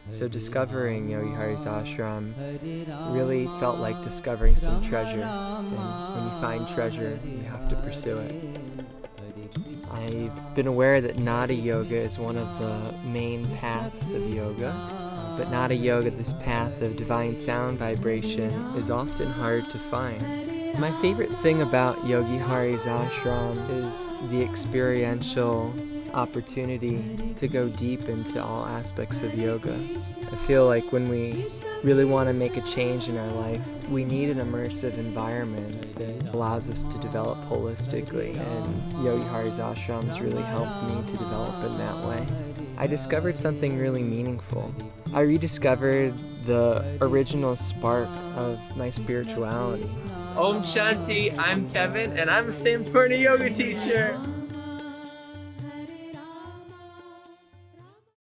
So discovering Yogi Hari's ashram really felt like discovering some treasure. And when you find treasure, you have to pursue it. I've been aware that Nada Yoga is one of the main paths of yoga. But Nada Yoga, this path of divine sound vibration, is often hard to find. My favorite thing about Yogi Hari's ashram is the experiential opportunity to go deep into all aspects of yoga. I feel like when we really want to make a change in our life, we need an immersive environment that allows us to develop holistically, and Yogi Hari's ashrams really helped me to develop in that way. I discovered something really meaningful. I rediscovered the original spark of my spirituality. Om Shanti, I'm Kevin, and I'm a Sampoorna yoga teacher.